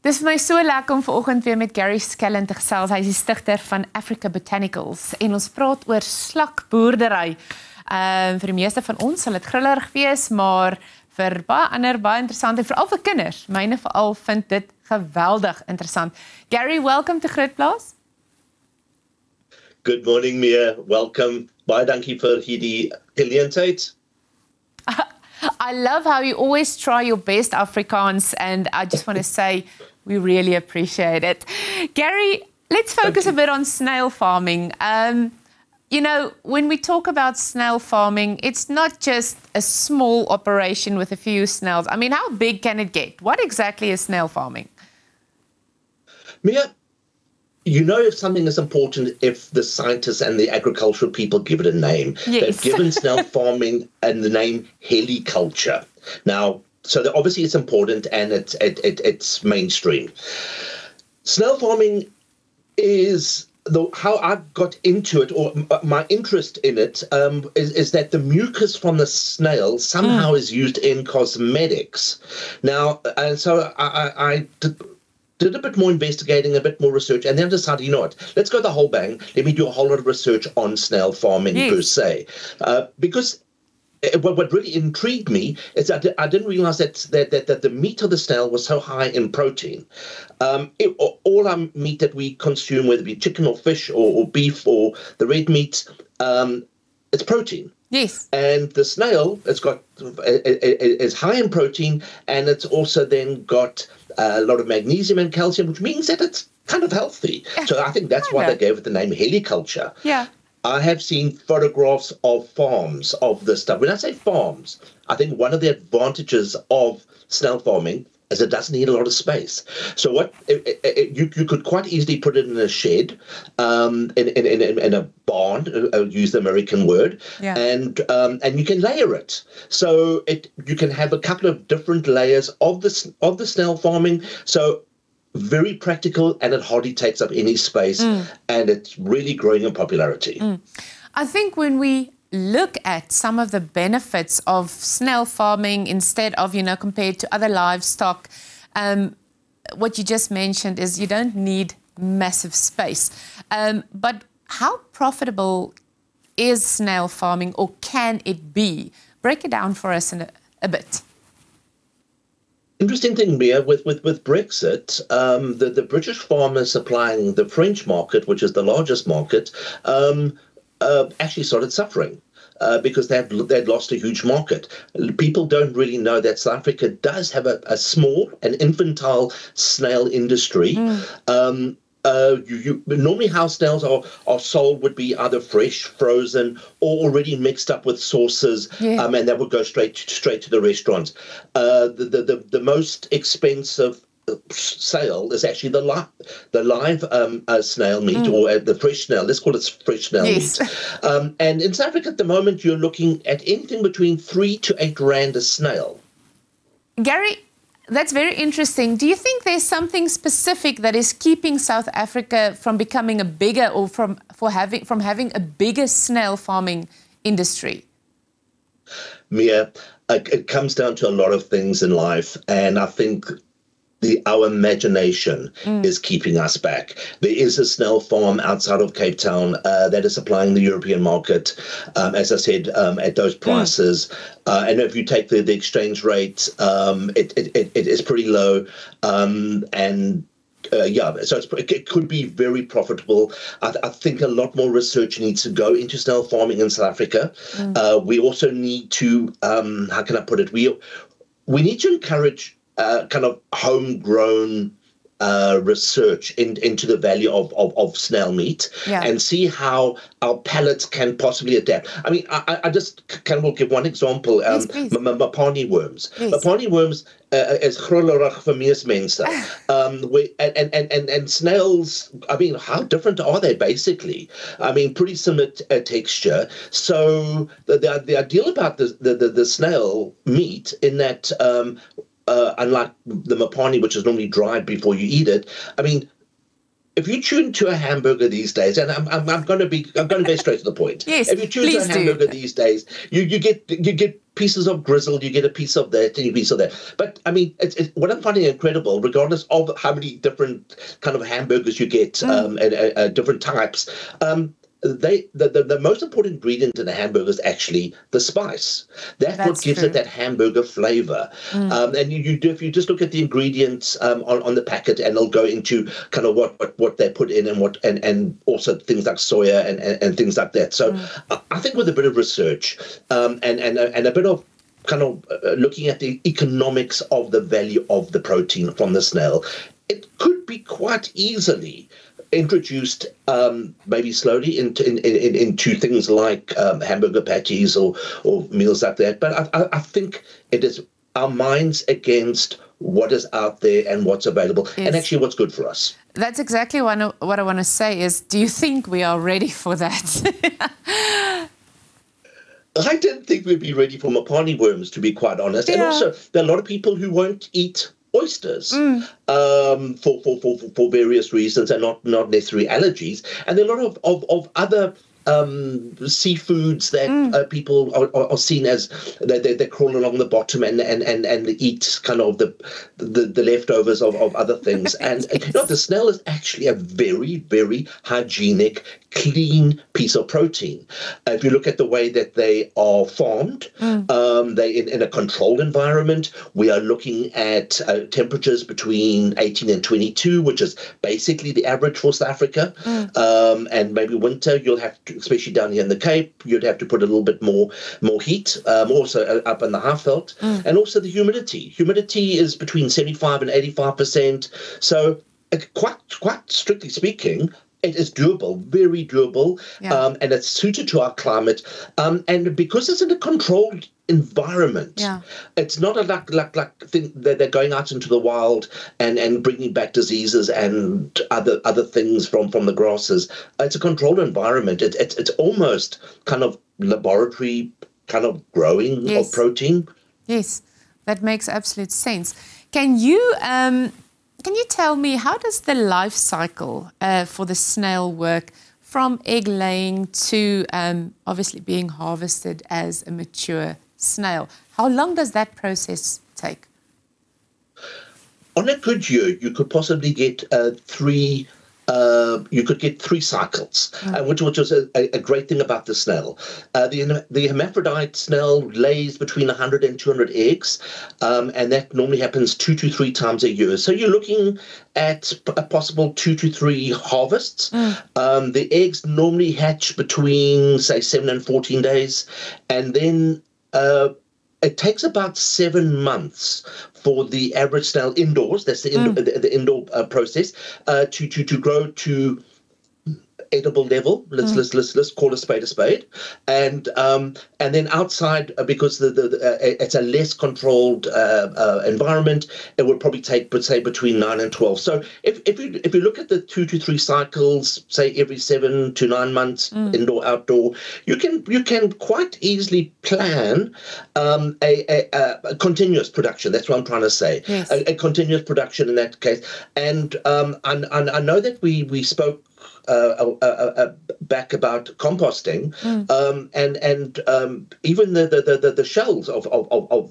Dis vir my so lekker om vanoggend weer met Gary Scallan te gesels. Hy is die stigter van Africa Botanicals en ons praat oor slakboerdery. Vir die meeste van ons sal dit grillerig wees, maar vir baie ander baie interessant en veral vir kinders. Myne veral vind dit geweldig interessant. Gary, welcome to GROOTplaas. Good morning, Meer. Welcome. Baie dankie vir hierdie geleentheid. I love how you always try your best Afrikaans, and I just want to say we really appreciate it. Gary, let's focus a bit on snail farming. You know, when we talk about snail farming, it's not just a small operation with a few snails. I mean, how big can it get? What exactly is snail farming? Mia, you know if something is important if the scientists and the agricultural people give it a name. Yes. They've given snail farming and the name heliculture. Now, so obviously it's important and it's mainstream. Snail farming is how I got into it, or my interest in it, is that the mucus from the snail somehow is used in cosmetics. Now, and so I did a bit more investigating, a bit more research, and then decided, you know what, let's go the whole bang. Let me do a whole lot of research on snail farming per se. Because what really intrigued me is that I didn't realize that the meat of the snail was so high in protein. All our meat that we consume, whether it be chicken or fish or beef or the red meat, it's protein. Yes. And the snail is high in protein, and it's also then got a lot of magnesium and calcium, which means that it's kind of healthy. So I think that's why they gave it the name heliculture. Yeah. I have seen photographs of farms of this stuff. When I say farms, I think one of the advantages of snail farming is it doesn't need a lot of space. So what you could quite easily put it in a shed, in a barn, use the American word, and you can layer it. So you can have a couple of different layers of the snail farming. So very practical, and it hardly takes up any space, and it's really growing in popularity. I think when we look at some of the benefits of snail farming instead of, compared to other livestock, what you just mentioned is you don't need massive space. But how profitable is snail farming, or can it be? Break it down for us in a bit. Interesting thing, Mia, with Brexit, the British farmers supplying the French market, which is the largest market, actually started suffering because they'd lost a huge market. People don't really know that South Africa does have a small and infantile snail industry. Normally how snails are sold would be either fresh, frozen, or already mixed up with sauces, and that would go straight to the restaurants. The most expensive sale is actually the live snail meat, or the fresh snail. Let's call it fresh snail meat. And in South Africa at the moment, you're looking at anything between 3 to 8 rand a snail. Gary, that's very interesting. Do you think there's something specific that is keeping South Africa from becoming a bigger, or from having a bigger snail farming industry? Mia, it comes down to a lot of things in life, and I think our imagination is keeping us back. There is a snail farm outside of Cape Town that is supplying the European market, as I said, at those prices. And if you take the exchange rate, it is pretty low. So it could be very profitable. I think a lot more research needs to go into snail farming in South Africa. We also need to, how can I put it? We need to encourage kind of homegrown research into the value of snail meat, and see how our palates can possibly adapt. I mean, I just will give one example. Mapani worms. Mapani worms is grillerig vir mees mense. And snails, I mean, how different are they basically? I mean, pretty similar texture. So the ideal about the snail meat in that, unlike the mapani, which is normally dried before you eat it, I mean, if you tune to a hamburger these days, and I'm going to go straight to the point. Yes, if you tune to a hamburger these days, you get pieces of grizzled, you get a piece of that, and a piece of that. But I mean, it's what I'm finding incredible, regardless of how many different kind of hamburgers you get, and different types. The most important ingredient in a hamburger is actually the spice. That's what gives it that hamburger flavor. And if you just look at the ingredients on the packet, and they'll go into kind of what they put in, and also things like soya and things like that. So I think with a bit of research and a bit of kind of looking at the economics of the value of the protein from the snail, it could be quite easily introduced, maybe slowly, into things like hamburger patties or meals like that. But I think it is our minds against what is out there and what's available, and actually what's good for us. That's exactly what I want to say is, do you think we are ready for that? I don't think we'd be ready for mopani worms, to be quite honest. And also, there are a lot of people who won't eat oysters for various reasons, and not necessarily allergies. And there are a lot of other seafoods that people are seen as they crawl along the bottom and eat kind of the leftovers of other things. And the snail is actually a very, very hygienic, clean piece of protein. If you look at the way that they are farmed, they in a controlled environment. We are looking at temperatures between 18 and 22, which is basically the average for South Africa. And maybe winter, you'll have to, especially down here in the Cape, you'd have to put a little bit more heat, also up in the Highveld. And also the humidity. Humidity is between 75 and 85%. So quite strictly speaking, it is doable, very doable, and it's suited to our climate. And because it's in a controlled environment, it's not a like thing that they're going out into the wild and bringing back diseases and other things from the grasses. It's a controlled environment. It's almost kind of laboratory kind of growing of protein. Yes, that makes absolute sense. Can you tell me, how does the life cycle for the snail work from egg laying to obviously being harvested as a mature snail? How long does that process take? On a good year, you could possibly get three cycles, which was a great thing about the snail. The hermaphrodite snail lays between 100 and 200 eggs, and that normally happens 2 to 3 times a year. So you're looking at a possible 2 to 3 harvests. The eggs normally hatch between, say, 7 and 14 days, and then it takes about 7 months for the average snail indoors, that's the indoor process, to grow to edible level. Let's call a spade, and then outside, because it's a less controlled environment, it would probably take, say, between 9 and 12. So if you look at the 2 to 3 cycles, say every 7 to 9 months, indoor outdoor, you can quite easily plan a continuous production. That's what I'm trying to say. Yes. A continuous production in that case. And I know that we spoke back about composting, and even the shells of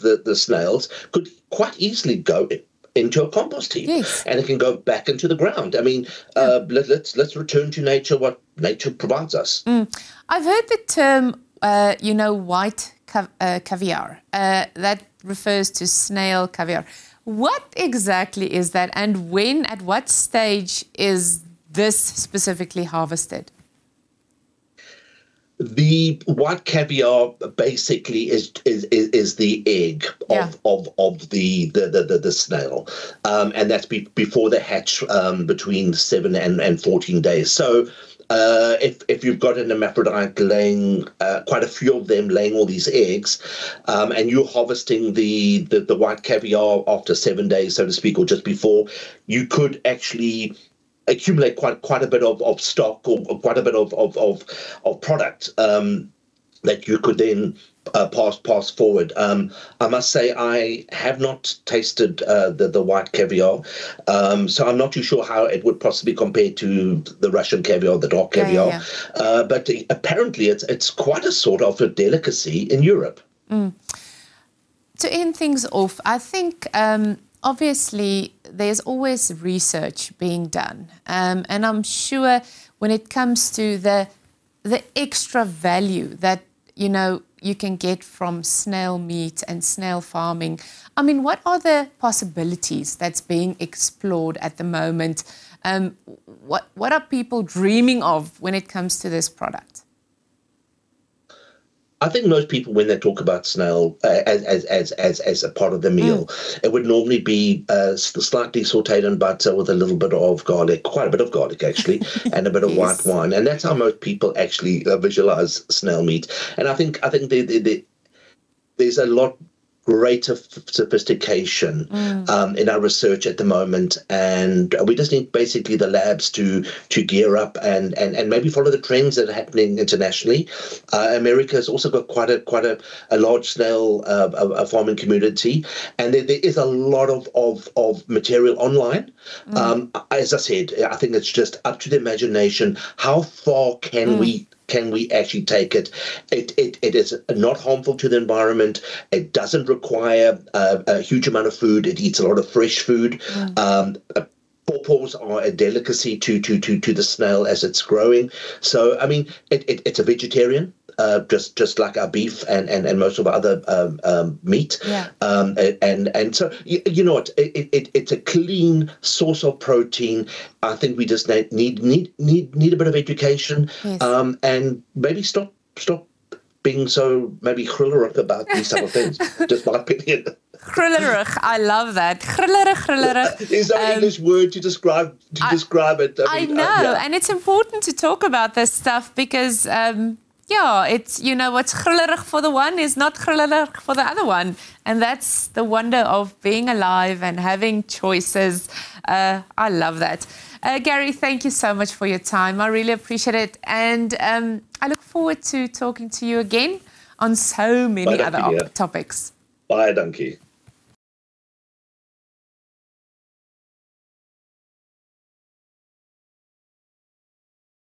the snails could quite easily go into a compost heap, and it can go back into the ground. I mean, let's return to nature, what nature provides us. I've heard the term, white caviar. That refers to snail caviar. What exactly is that, and when, at what stage is this specifically harvested? The white caviar basically is the egg of the snail, and that's before they hatch, between 7 and 14 days. So if you've got an hermaphrodite laying, quite a few of them laying all these eggs, and you're harvesting the white caviar after 7 days, so to speak, or just before, you could actually accumulate quite a bit of stock, or quite a bit of product. that you could then pass forward. I must say I have not tasted the white caviar, so I'm not too sure how it would possibly compare to the Russian caviar, the dark caviar. But apparently it's quite a sort of a delicacy in Europe. To end things off, I think obviously there's always research being done, and I'm sure when it comes to the extra value that you can get from snail meat and snail farming. I mean, what are the possibilities that's being explored at the moment? What are people dreaming of when it comes to this product? I think most people, when they talk about snail as a part of the meal, it would normally be slightly sautéed in butter with a little bit of garlic, quite a bit of garlic actually, and a bit of white wine, and that's how most people actually visualize snail meat. And I think there's a lot greater sophistication in our research at the moment, and we just need basically the labs to gear up and maybe follow the trends that are happening internationally. America has also got quite a large snail farming community, and there is a lot of material online. As I said, I think it's just up to the imagination. How far can we actually take it? It is not harmful to the environment. It doesn't require a huge amount of food. It eats a lot of fresh food. Pawpaws are a delicacy to the snail as it's growing. So, I mean, it's a vegetarian, just like our beef and most of our other meat. And so, you know what? It's a clean source of protein. I think we just need a bit of education, and maybe stop being so maybe grillerig about these type of things. Just my opinion. Grillerig, I love that. Grillerig. Is that an English word to describe it? I know, and it's important to talk about this stuff because, it's, what's grillerig for the one is not grillerig for the other one. And that's the wonder of being alive and having choices. I love that. Gary, thank you so much for your time. I really appreciate it. And I look forward to talking to you again on so many other topics. Baie dankie.